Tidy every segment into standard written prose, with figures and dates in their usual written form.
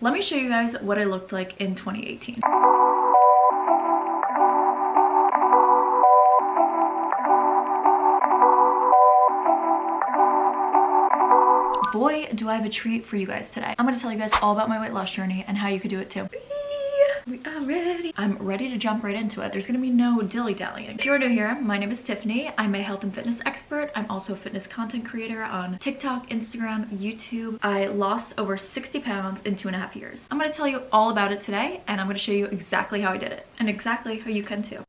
Let me show you guys what I looked like in 2018. Boy, do I have a treat for you guys today. I'm gonna tell you guys all about my weight loss journey and how you could do it too. We are ready. I'm ready to jump right into it. There's gonna be no dilly-dallying. If you're new here, my name is Tiffany. I'm a health and fitness expert. I'm also a fitness content creator on TikTok, Instagram, YouTube. I lost over 60 pounds in 2.5 years. I'm gonna tell you all about it today, and I'm gonna show you exactly how I did it and exactly how you can too.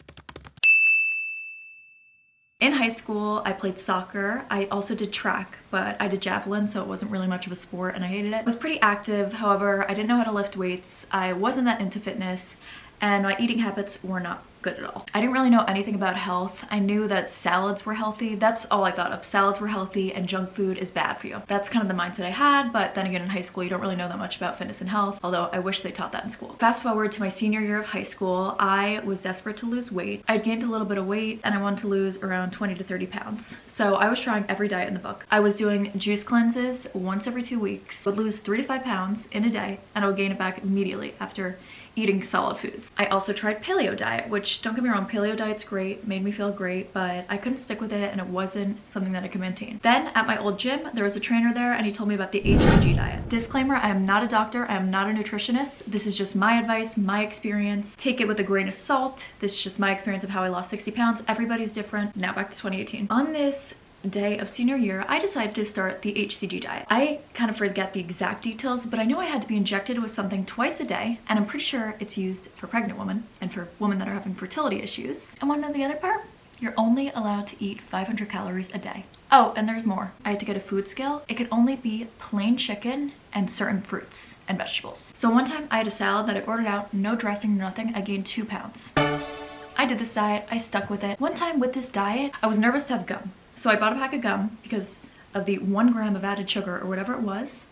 In high school, I played soccer. I also did track, but I did javelin, so it wasn't really much of a sport and I hated it. I was pretty active, however, I didn't know how to lift weights. I wasn't that into fitness, and my eating habits were not good at all. I didn't really know anything about health. I knew that salads were healthy. That's all I thought of. Salads were healthy and junk food is bad for you. That's kind of the mindset I had, but then again in high school you don't really know that much about fitness and health, although I wish they taught that in school. Fast forward to my senior year of high school, I was desperate to lose weight. I'd gained a little bit of weight and I wanted to lose around 20 to 30 pounds. So I was trying every diet in the book. I was doing juice cleanses once every 2 weeks. I would lose 3 to 5 pounds in a day and I would gain it back immediately after eating solid foods. I also tried paleo diet, which, don't get me wrong, paleo diet's great, made me feel great, but I couldn't stick with it and it wasn't something that I could maintain. Then at my old gym, there was a trainer there and he told me about the HCG diet. Disclaimer, I am not a doctor, I am not a nutritionist. This is just my advice, my experience. Take it with a grain of salt. This is just my experience of how I lost 60 pounds. Everybody's different. Now back to 2018. On this day of senior year, I decided to start the HCG diet. I kind of forget the exact details, but I know I had to be injected with something twice a day, and I'm pretty sure it's used for pregnant women and for women that are having fertility issues. And want to know the other part? You're only allowed to eat 500 calories a day. Oh, and there's more. I had to get a food scale. It could only be plain chicken and certain fruits and vegetables. So one time I had a salad that I ordered out, no dressing, nothing. I gained 2 pounds. I did this diet, I stuck with it. One time with this diet, I was nervous to have gum. So I bought a pack of gum because of the 1 gram of added sugar or whatever it was,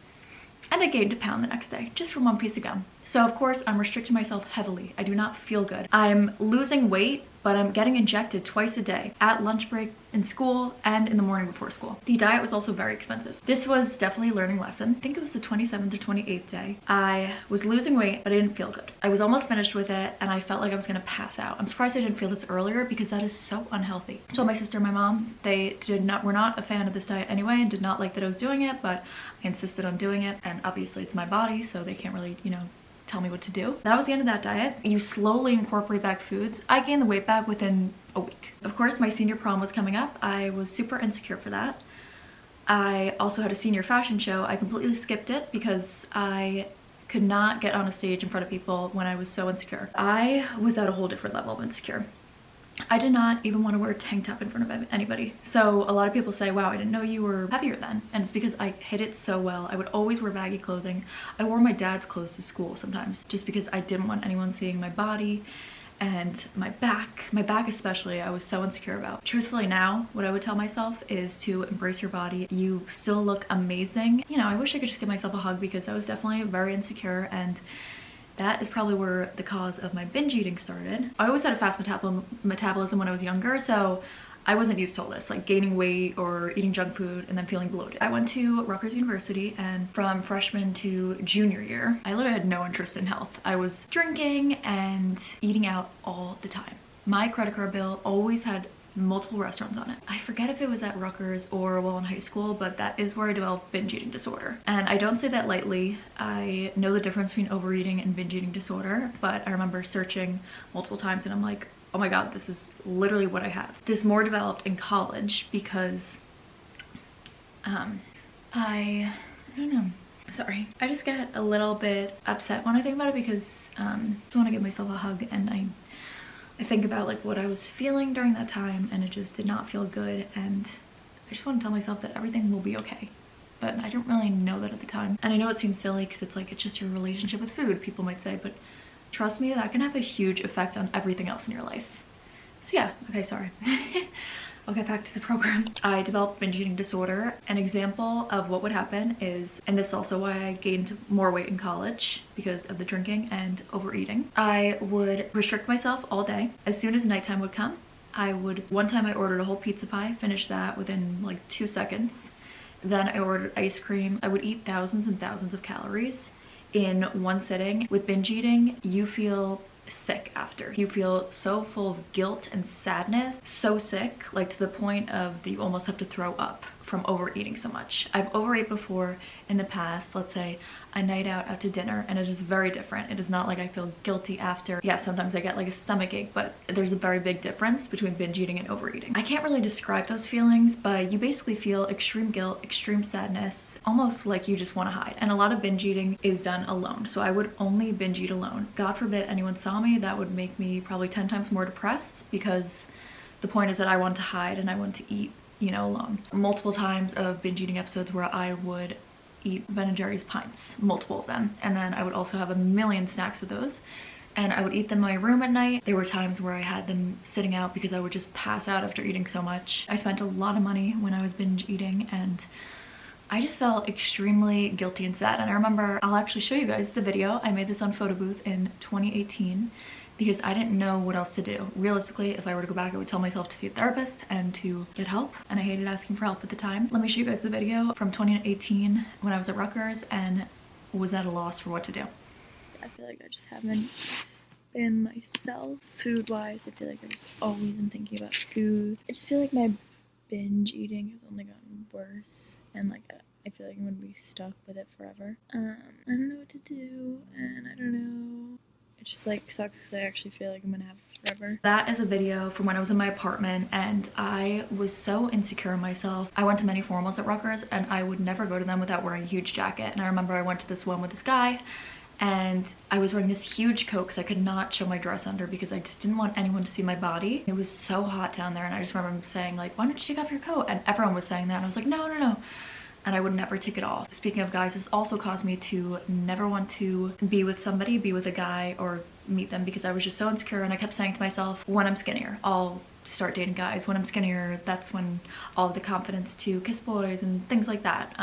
and I gained 1 pound the next day just from 1 piece of gum. So of course I'm restricting myself heavily. I do not feel good. I'm losing weight, but I'm getting injected twice a day at lunch break, in school, and in the morning before school. The diet was also very expensive. This was definitely a learning lesson. I think it was the 27th or 28th day. I was losing weight, but I didn't feel good. I was almost finished with it and I felt like I was gonna pass out. I'm surprised I didn't feel this earlier because that is so unhealthy. I told my sister and my mom, they were not a fan of this diet anyway and did not like that I was doing it, but I insisted on doing it, and obviously it's my body, so they can't really, tell me what to do. That was the end of that diet. You slowly incorporate back foods. I gained the weight back within a week. Of course, my senior prom was coming up. I was super insecure for that. I also had a senior fashion show. I completely skipped it because I could not get on a stage in front of people when I was so insecure. I was at a whole different level of insecure. I did not even want to wear a tank top in front of anybody. So a lot of people say, wow, I didn't know you were heavier then. And it's because I hid it so well. I would always wear baggy clothing. I wore my dad's clothes to school sometimes just because I didn't want anyone seeing my body and my back. My back especially, I was so insecure about. Truthfully now, what I would tell myself is to embrace your body. You still look amazing. I wish I could just give myself a hug because I was definitely very insecure, and that is probably where the cause of my binge eating started. I always had a fast metabolism when I was younger, so I wasn't used to all this, like gaining weight or eating junk food and then feeling bloated. I went to Rutgers University, and from freshman to junior year, I literally had no interest in health. I was drinking and eating out all the time. My credit card bill always had multiple restaurants on it. I forget if it was at Rutgers or while in high school, but that is where I developed binge eating disorder. And I don't say that lightly. I know the difference between overeating and binge eating disorder, but I remember searching multiple times and I'm like, oh my god, this is literally what I have. This more developed in college because I don't know. Sorry. I just get a little bit upset when I think about it because I just want to give myself a hug, and I think about like what I was feeling during that time, and it just did not feel good, and I just want to tell myself that everything will be okay. But I didn't really know that at the time. And I know it seems silly because it's like, it's just your relationship with food, people might say, but trust me, that can have a huge effect on everything else in your life. So yeah, okay, sorry. I'll get back to the program. I developed binge eating disorder. An example of what would happen is, and this is also why I gained more weight in college because of the drinking and overeating, I would restrict myself all day. As soon as nighttime would come, one time I ordered a whole pizza pie, finished that within like 2 seconds. Then I ordered ice cream. I would eat thousands and thousands of calories in one sitting. With binge eating, you feel sick after. You feel so full of guilt and sadness, so sick, like to the point of that you almost have to throw up from overeating so much. I've overate before in the past, let's say a night out to dinner, and it is very different. It is not like I feel guilty after. Yeah, sometimes I get like a stomach ache, but there's a very big difference between binge eating and overeating. I can't really describe those feelings, but you basically feel extreme guilt, extreme sadness, almost like you just want to hide. And a lot of binge eating is done alone, so I would only binge eat alone. God forbid anyone saw me, that would make me probably 10 times more depressed, because the point is that I want to hide and I want to eat, you know, alone. Multiple times of binge eating episodes where I would eat Ben & Jerry's pints, multiple of them, and then I would also have a million snacks of those, and I would eat them in my room at night. There were times where I had them sitting out because I would just pass out after eating so much. I spent a lot of money when I was binge eating, and I just felt extremely guilty and sad. And I remember, I'll actually show you guys the video. I made this on Photo Booth in 2018 because I didn't know what else to do. Realistically, if I were to go back, I would tell myself to see a therapist and to get help, and I hated asking for help at the time. Let me show you guys the video from 2018 when I was at Rutgers and was at a loss for what to do. I feel like I just haven't been myself food-wise. I feel like I've just always been thinking about food. I just feel like my binge eating has only gotten worse, and like I feel like I'm gonna be stuck with it forever. I don't know what to do, and I don't know. It just like sucks because I actually feel like I'm gonna have it forever. That is a video from when I was in my apartment, and I was so insecure in myself. I went to many formals at Rutgers, and I would never go to them without wearing a huge jacket. And I remember I went to this one with this guy, and I was wearing this huge coat because I could not show my dress under because I just didn't want anyone to see my body. It was so hot down there, and I just remember him saying like, why don't you take off your coat? And everyone was saying that, and I was like, no, no, no. And I would never take it off. Speaking of guys, this also caused me to never want to be with somebody, be with a guy, or meet them, because I was just so insecure, and I kept saying to myself, when I'm skinnier, I'll start dating guys. When I'm skinnier, that's when all of the confidence to kiss boys and things like that.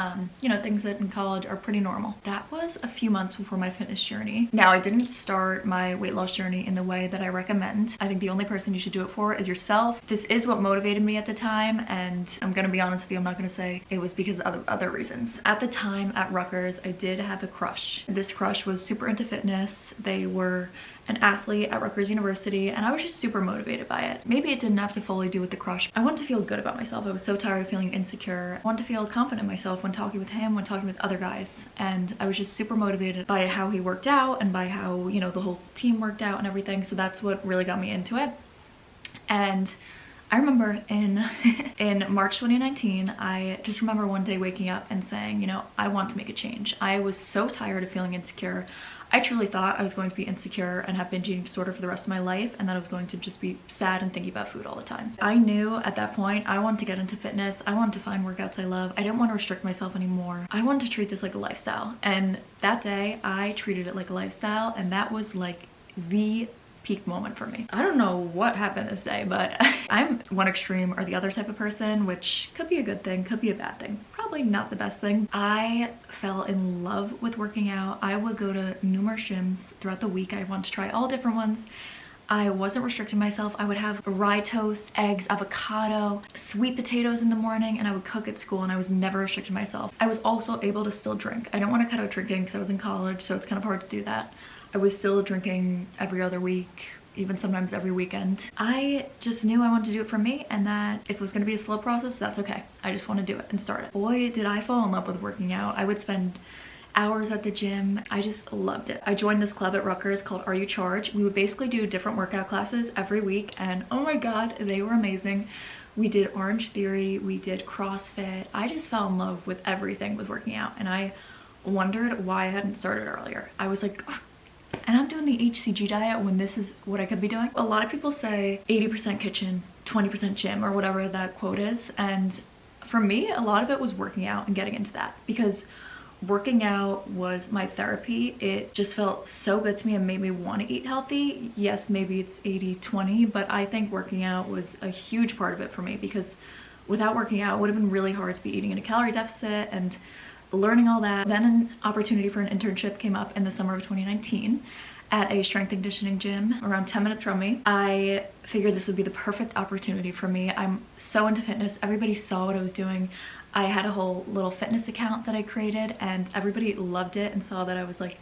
You know, things that in college are pretty normal. That was a few months before my fitness journey. Now, I didn't start my weight loss journey in the way that I recommend. I think the only person you should do it for is yourself. This is what motivated me at the time, and I'm gonna be honest with you, I'm not gonna say it was because of other reasons. At the time at Rutgers, I did have a crush. This crush was super into fitness. They were an athlete at Rutgers University, and I was just super motivated by it. Maybe it didn't have to fully do with the crush. I wanted to feel good about myself. I was so tired of feeling insecure. I wanted to feel confident in myself when talking with him, when talking with other guys, and I was just super motivated by how he worked out and by how, you know, the whole team worked out and everything, so that's what really got me into it. And I remember in March 2019, I just remember one day waking up and saying, you know, I want to make a change. I was so tired of feeling insecure. I truly thought I was going to be insecure and have binge eating disorder for the rest of my life, and that I was going to just be sad and thinking about food all the time. I knew at that point I wanted to get into fitness. I wanted to find workouts I love. I didn't want to restrict myself anymore. I wanted to treat this like a lifestyle, and that day I treated it like a lifestyle, and that was like the peak moment for me. I don't know what happened this day, but I'm one extreme or the other type of person, which could be a good thing, could be a bad thing. Probably not the best thing. I fell in love with working out. I would go to numerous gyms throughout the week. I wanted to try all different ones. I wasn't restricting myself. I would have rye toast, eggs, avocado, sweet potatoes in the morning, and I would cook at school, and I was never restricting myself. I was also able to still drink. I don't want to cut out drinking because I was in college, so it's kind of hard to do that. I was still drinking every other week, even sometimes every weekend. I just knew I wanted to do it for me, and that if it was gonna be a slow process, that's okay. I just want to do it and start it. Boy, did I fall in love with working out. I would spend hours at the gym. I just loved it. I joined this club at Rutgers called Are You Charged? We would basically do different workout classes every week, and oh my God, they were amazing. We did Orange Theory, we did CrossFit. I just fell in love with everything with working out, and I wondered why I hadn't started earlier. I was like, oh, and I'm doing the HCG diet when this is what I could be doing. A lot of people say 80% kitchen, 20% gym, or whatever that quote is. And for me, a lot of it was working out and getting into that, because working out was my therapy. It just felt so good to me and made me want to eat healthy. Yes, maybe it's 80-20, but I think working out was a huge part of it for me, because without working out, it would have been really hard to be eating in a calorie deficit and learning all that. Then an opportunity for an internship came up in the summer of 2019 at a strength and conditioning gym around 10 minutes from me. I figured this would be the perfect opportunity for me. I'm so into fitness. Everybody saw what I was doing. I had a whole little fitness account that I created, and everybody loved it and saw that I was like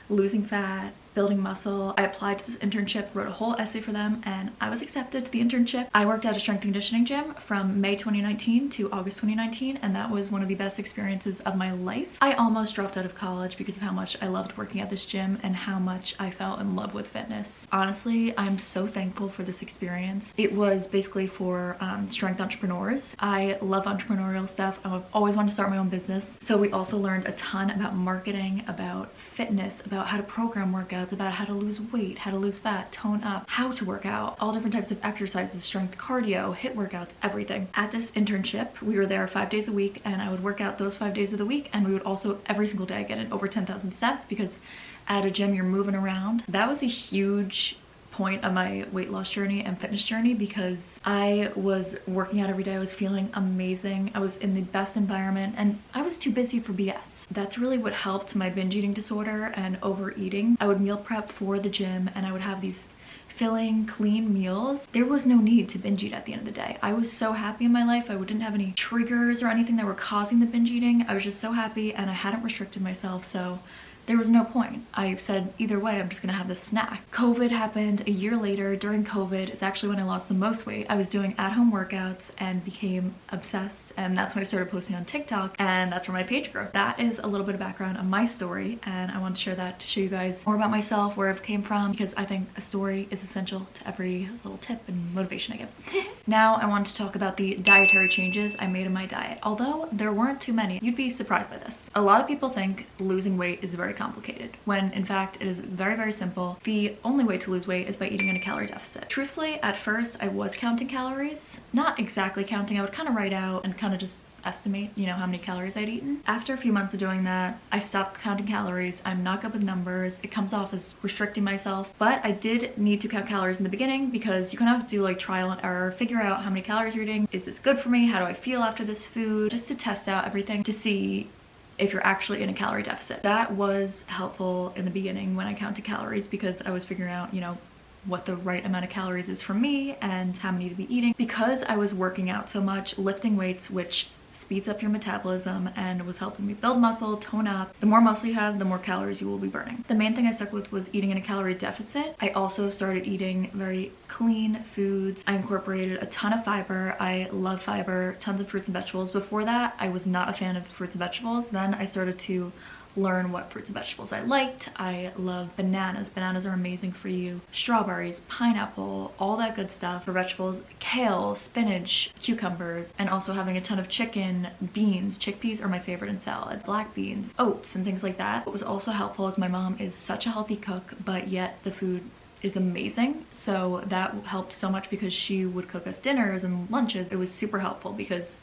losing fat, building muscle. I applied to this internship, wrote a whole essay for them, and I was accepted to the internship. I worked at a strength and conditioning gym from May 2019 to August 2019, and that was one of the best experiences of my life. I almost dropped out of college because of how much I loved working at this gym and how much I fell in love with fitness. Honestly, I'm so thankful for this experience. It was basically for strength entrepreneurs. I love entrepreneurial stuff. I've always wanted to start my own business. So we also learned a ton about marketing, about fitness, about how to program workouts, about how to lose weight, how to lose fat, tone up, how to work out, all different types of exercises, strength cardio, HIIT workouts, everything. At this internship, we were there 5 days a week, and I would work out those 5 days of the week, and we would also every single day get in over 10,000 steps, because at a gym you're moving around. That was a huge point of my weight loss journey and fitness journey, because I was working out every day. I was feeling amazing. I was in the best environment, and I was too busy for BS. That's really what helped my binge eating disorder and overeating. I would meal prep for the gym, and I would have these filling, clean meals. There was no need to binge eat at the end of the day. I was so happy in my life. I didn't have any triggers or anything that were causing the binge eating. I was just so happy, and I hadn't restricted myself, so there was no point. I said, either way, I'm just gonna have this snack. COVID happened a year later. During COVID is actually when I lost the most weight. I was doing at-home workouts and became obsessed, and that's when I started posting on TikTok, and that's where my page grew. That is a little bit of background on my story, and I want to share that to show you guys more about myself, where I've came from, because I think a story is essential to every little tip and motivation I give. Now I want to talk about the dietary changes I made in my diet. Although there weren't too many, you'd be surprised by this. A lot of people think losing weight is very complicated, when in fact it is very, very simple. The only way to lose weight is by eating in a calorie deficit. Truthfully, at first I was counting calories. Not exactly counting, I would kind of write out and kind of just estimate, you know, how many calories I'd eaten. After a few months of doing that, I stopped counting calories. I'm not good with numbers. It comes off as restricting myself, but I did need to count calories in the beginning, because you kind of have to do like trial and error, figure out how many calories you're eating. Is this good for me? How do I feel after this food? Just to test out everything to see if you're actually in a calorie deficit. That was helpful in the beginning when I counted calories, because I was figuring out, you know, what the right amount of calories is for me and how many to be eating. Because I was working out so much, lifting weights, which speeds up your metabolism and was helping me build muscle, tone up. The more muscle you have, the more calories you will be burning. The main thing I stuck with was eating in a calorie deficit. I also started eating very clean foods. I incorporated a ton of fiber. I love fiber, tons of fruits and vegetables. Before that, I was not a fan of fruits and vegetables. Then I started to learn what fruits and vegetables I liked. I love bananas. Bananas are amazing for you. Strawberries, pineapple, all that good stuff. For vegetables, kale, spinach, cucumbers, and also having a ton of chicken, beans. Chickpeas are my favorite in salads. Black beans, oats, and things like that. What was also helpful is my mom is such a healthy cook, but yet the food is amazing. So that helped so much, because she would cook us dinners and lunches. It was super helpful because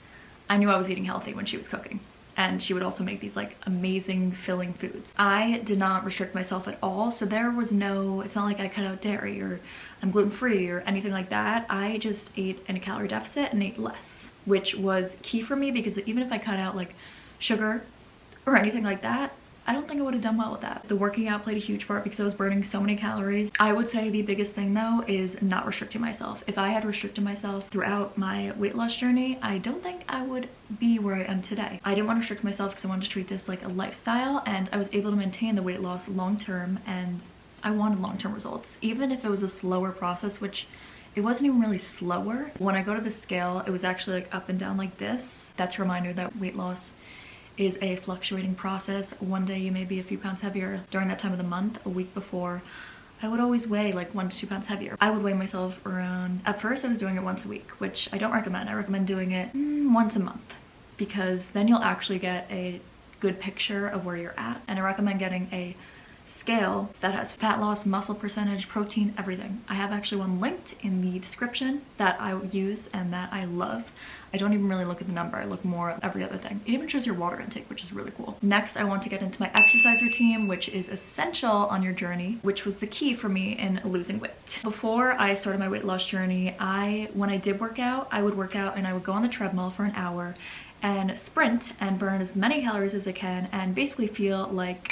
I knew I was eating healthy when she was cooking. And she would also make these like amazing filling foods. I did not restrict myself at all, so there was no, it's not like I cut out dairy or I'm gluten-free or anything like that. I just ate in a calorie deficit and ate less, which was key for me, because even if I cut out like sugar or anything like that, I don't think I would have done well with that. The working out played a huge part, because I was burning so many calories. I would say the biggest thing though is not restricting myself. If I had restricted myself throughout my weight loss journey, I don't think I would be where I am today. I didn't want to restrict myself because I wanted to treat this like a lifestyle, and I was able to maintain the weight loss long term, and I wanted long-term results. Even if it was a slower process, which it wasn't even really slower. When I go to the scale, it was actually like up and down like this. That's a reminder that weight loss is a fluctuating process. One day you may be a few pounds heavier. During that time of the month, a week before, I would always weigh like 1 to 2 pounds heavier. I would weigh myself around, at first I was doing it once a week, which I don't recommend. I recommend doing it once a month, because then you'll actually get a good picture of where you're at. And I recommend getting a scale that has fat loss, muscle percentage, protein, everything. I have actually one linked in the description that I use and that I love. I don't even really look at the number, I look more at every other thing. It even shows your water intake, which is really cool. Next, I want to get into my exercise routine, which is essential on your journey, which was the key for me in losing weight. Before I started my weight loss journey, when I did work out, I would work out and I would go on the treadmill for an hour and sprint and burn as many calories as I can and basically feel like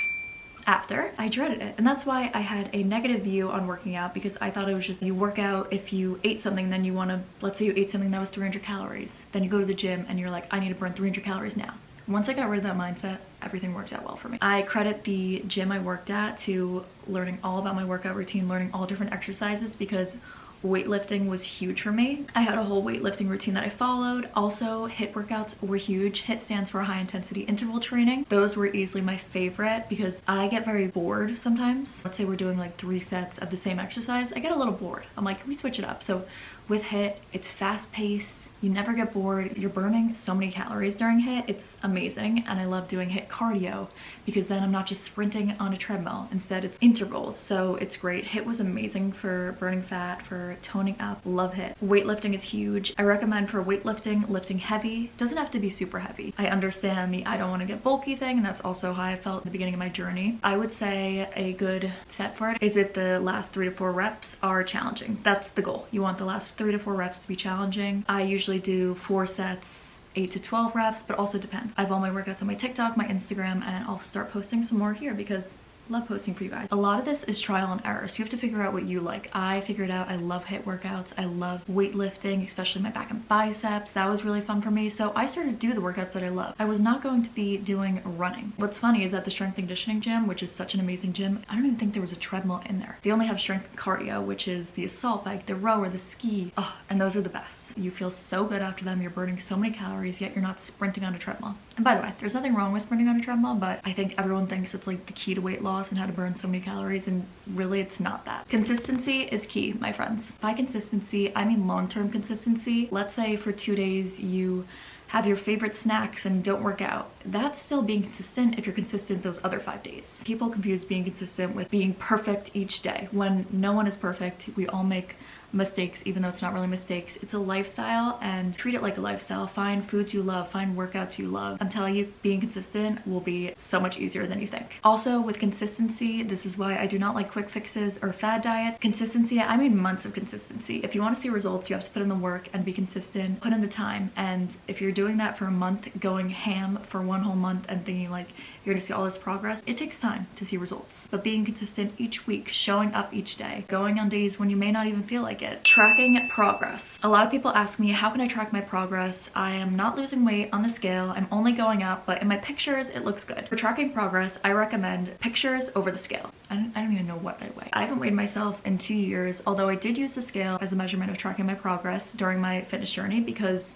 after. I dreaded it, and that's why I had a negative view on working out, because I thought it was just, you work out if you ate something, then you want to, let's say you ate something that was 300 calories, then you go to the gym and you're like, I need to burn 300 calories now. Once I got rid of that mindset, everything worked out well for me. I credit the gym I worked at to learning all about my workout routine, learning all different exercises, because weightlifting was huge for me. I had a whole weightlifting routine that I followed. Also, HIIT workouts were huge. HIIT stands for high intensity interval training. Those were easily my favorite because I get very bored sometimes. Let's say we're doing like 3 sets of the same exercise. I get a little bored. I'm like, can we switch it up? So with HIIT, it's fast paced. You never get bored. You're burning so many calories during HIIT. It's amazing. And I love doing HIIT cardio because then I'm not just sprinting on a treadmill. Instead, it's intervals. So it's great. HIIT was amazing for burning fat, for toning up. Love HIIT. Weightlifting is huge. I recommend for weightlifting, lifting heavy. Doesn't have to be super heavy. I understand the I don't want to get bulky thing, and that's also how I felt at the beginning of my journey. I would say a good set for it is if the last 3 to 4 reps are challenging. That's the goal. You want the last 3 to 4 reps to be challenging. I usually do 4 sets, 8 to 12 reps, but also depends. I have all my workouts on my TikTok, my Instagram, and I'll start posting some more here because I love posting for you guys. A lot of this is trial and error, so you have to figure out what you like. I figured out I love HIIT workouts. I love weightlifting, especially my back and biceps. That was really fun for me, so I started to do the workouts that I love. I was not going to be doing running. What's funny is at the strength and conditioning gym, which is such an amazing gym, I don't even think there was a treadmill in there. They only have strength and cardio, which is the assault bike, the rower, the ski. Oh, and those are the best. You feel so good after them. You're burning so many calories, yet you're not sprinting on a treadmill. And by the way, there's nothing wrong with sprinting on a treadmill, but I think everyone thinks it's like the key to weight loss and how to burn so many calories, and really it's not that. Consistency is key, my friends. By consistency, I mean long-term consistency. Let's say for 2 days you have your favorite snacks and don't work out. That's still being consistent if you're consistent those other 5 days. People confuse being consistent with being perfect each day. When no one is perfect, we all make mistakes, even though it's not really mistakes. It's a lifestyle, and treat it like a lifestyle. Find foods you love, find workouts you love. I'm telling you, being consistent will be so much easier than you think. Also, with consistency, this is why I do not like quick fixes or fad diets. Consistency, I mean months of consistency. If you want to see results, you have to put in the work and be consistent, put in the time. And if you're doing that for a month, going ham for 1 whole month and thinking like you're gonna see all this progress, it takes time to see results. But being consistent each week, showing up each day, going on days when you may not even feel like it. Tracking progress. A lot of people ask me, how can I track my progress? I am not losing weight on the scale. I'm only going up, but in my pictures, it looks good. For tracking progress, I recommend pictures over the scale. I don't even know what I weigh. I haven't weighed myself in 2 years, although I did use the scale as a measurement of tracking my progress during my fitness journey because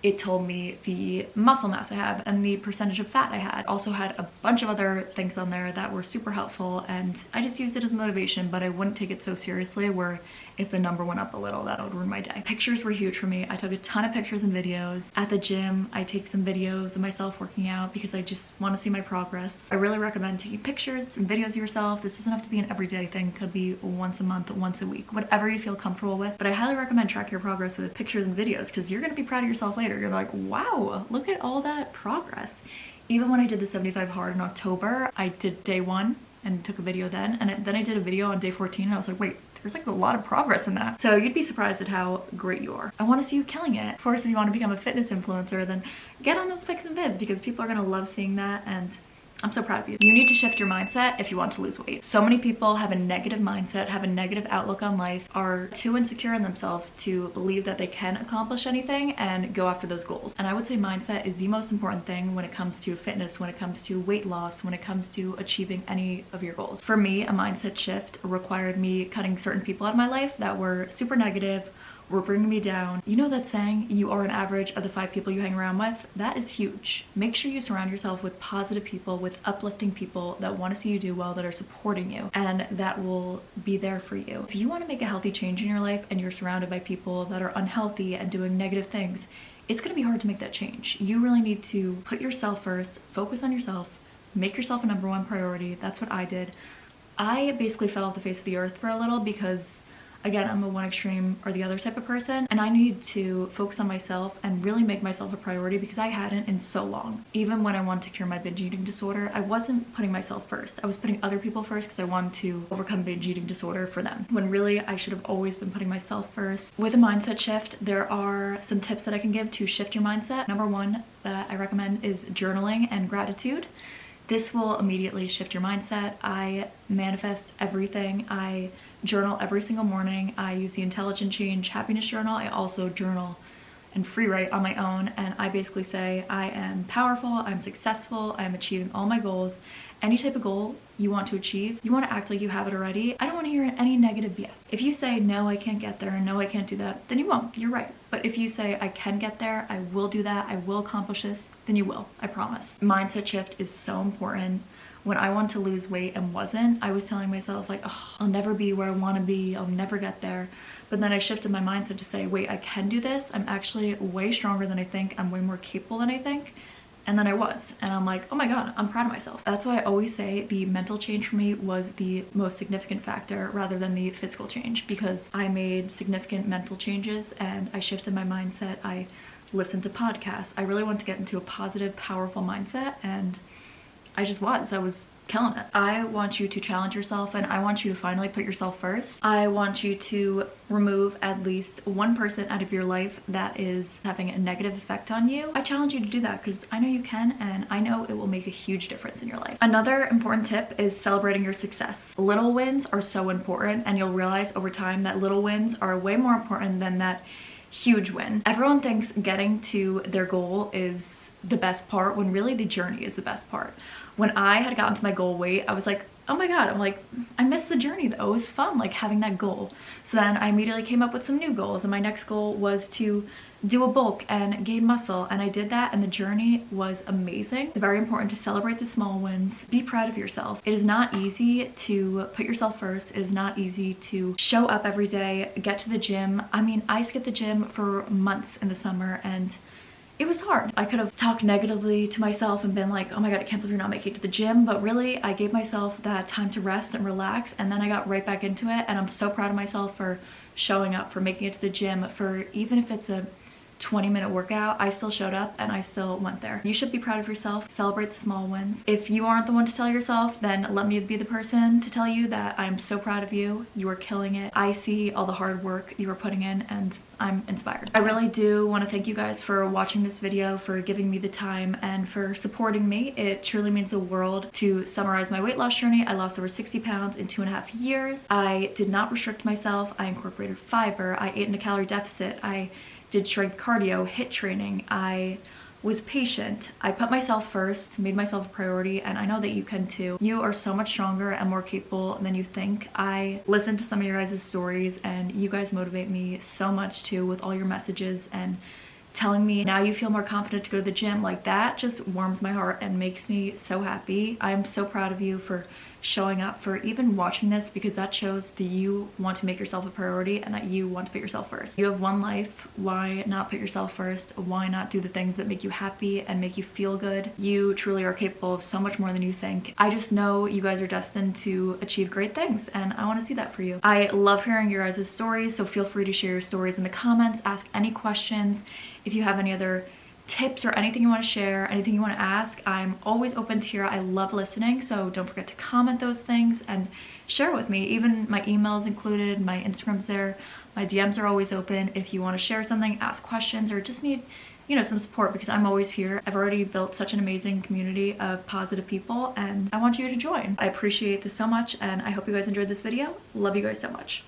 it told me the muscle mass I have and the percentage of fat I had. Also had a bunch of other things on there that were super helpful, and I just used it as motivation, but I wouldn't take it so seriously where if the number went up a little, that would ruin my day. Pictures were huge for me. I took a ton of pictures and videos. At the gym, I take some videos of myself working out because I just want to see my progress. I really recommend taking pictures and videos of yourself. This doesn't have to be an everyday thing. It could be once a month, once a week, whatever you feel comfortable with. But I highly recommend track your progress with pictures and videos because you're going to be proud of yourself later. You're like, wow, look at all that progress. Even when I did the 75 hard in October, I did day 1 and took a video then, and then I did a video on day 14 and I was like, wait, there's like a lot of progress in that. So you'd be surprised at how great you are. I want to see you killing it. Of course, if you want to become a fitness influencer, then get on those pics and vids because people are going to love seeing that, and I'm so proud of you. You need to shift your mindset if you want to lose weight. So many people have a negative mindset, have a negative outlook on life, are too insecure in themselves to believe that they can accomplish anything and go after those goals. And I would say mindset is the most important thing when it comes to fitness, when it comes to weight loss, when it comes to achieving any of your goals. For me, a mindset shift required me cutting certain people out of my life that were super negative, were bringing me down. You know that saying, you are an average of the 5 people you hang around with? That is huge. Make sure you surround yourself with positive people, with uplifting people that want to see you do well, that are supporting you, and that will be there for you. If you want to make a healthy change in your life and you're surrounded by people that are unhealthy and doing negative things, it's going to be hard to make that change. You really need to put yourself first, focus on yourself, make yourself a #1 priority. That's what I did. I basically fell off the face of the earth for a little because, again, I'm a one extreme or the other type of person, and I needed to focus on myself and really make myself a priority because I hadn't in so long. Even when I wanted to cure my binge eating disorder, I wasn't putting myself first. I was putting other people first because I wanted to overcome binge eating disorder for them, when really I should have always been putting myself first. With a mindset shift, there are some tips that I can give to shift your mindset. #1 that I recommend is journaling and gratitude. This will immediately shift your mindset. I manifest everything. I journal every single morning. I use the Intelligent Change Happiness Journal. I also journal and free write on my own, and I basically say I am powerful, I'm successful, I'm achieving all my goals. Any type of goal you want to achieve, you want to act like you have it already. I don't want to hear any negative BS. If you say, no, I can't get there, and no, I can't do that, then you won't. You're right. But if you say, I can get there, I will do that, I will accomplish this, then you will. I promise. Mindset shift is so important. When I wanted to lose weight and wasn't, I was telling myself like, oh, I'll never be where I want to be, I'll never get there. But then I shifted my mindset to say, wait, I can do this. I'm actually way stronger than I think. I'm way more capable than I think. And then I was. And I'm like, oh my God, I'm proud of myself. That's why I always say the mental change for me was the most significant factor rather than the physical change, because I made significant mental changes and I shifted my mindset. I listened to podcasts. I really wanted to get into a positive, powerful mindset, and I was killing it. I want you to challenge yourself, and I want you to finally put yourself first. I want you to remove at least one person out of your life that is having a negative effect on you. I challenge you to do that because I know you can, and I know it will make a huge difference in your life. Another important tip is celebrating your success. Little wins are so important, and you'll realize over time that little wins are way more important than that huge win. Everyone thinks getting to their goal is the best part, when really the journey is the best part. When I had gotten to my goal weight, I was like, oh my God, I missed the journey though. It was fun, like having that goal. So then I immediately came up with some new goals, and my next goal was to do a bulk and gain muscle, and I did that, and the journey was amazing. It's very important to celebrate the small wins. Be proud of yourself. It is not easy to put yourself first. It is not easy to show up every day, get to the gym. I mean, I skipped the gym for months in the summer, and it was hard. I could have talked negatively to myself and been like, oh my God, I can't believe you're not making it to the gym. But really, I gave myself that time to rest and relax, and then I got right back into it. And I'm so proud of myself for showing up, for making it to the gym, for even if it's a 20-minute workout, I still showed up and I still went there. You should be proud of yourself. Celebrate the small wins. If you aren't the one to tell yourself, then let me be the person to tell you that I'm so proud of you. You are killing it. I see all the hard work you are putting in, and I'm inspired. I really do want to thank you guys for watching this video, for giving me the time, and for supporting me. It truly means the world. To summarize my weight loss journey, I lost over 60 pounds in 2.5 years. I did not restrict myself. I incorporated fiber. I ate in a calorie deficit. I did strength cardio, HIIT training. I was patient. I put myself first, made myself a priority, and I know that you can too. You are so much stronger and more capable than you think. I listen to some of your guys' stories, and you guys motivate me so much too with all your messages and telling me now you feel more confident to go to the gym. Like, that just warms my heart and makes me so happy. I'm so proud of you for showing up, for even watching this, because that shows that you want to make yourself a priority and that you want to put yourself first. You have one life. Why not put yourself first? Why not do the things that make you happy and make you feel good? You truly are capable of so much more than you think. I just know you guys are destined to achieve great things, and I want to see that for you. I love hearing your guys' stories, so feel free to share your stories in the comments, ask any questions. If you have any other tips or anything you want to share, anything you want to ask, I'm always open to hear. I love listening, so don't forget to comment those things and share with me. Even my email's included, my Instagram's there, my DMs are always open. If you want to share something, ask questions, or just need, you know, some support, because I'm always here. I've already built such an amazing community of positive people, and I want you to join. I appreciate this so much, and I hope you guys enjoyed this video. Love you guys so much.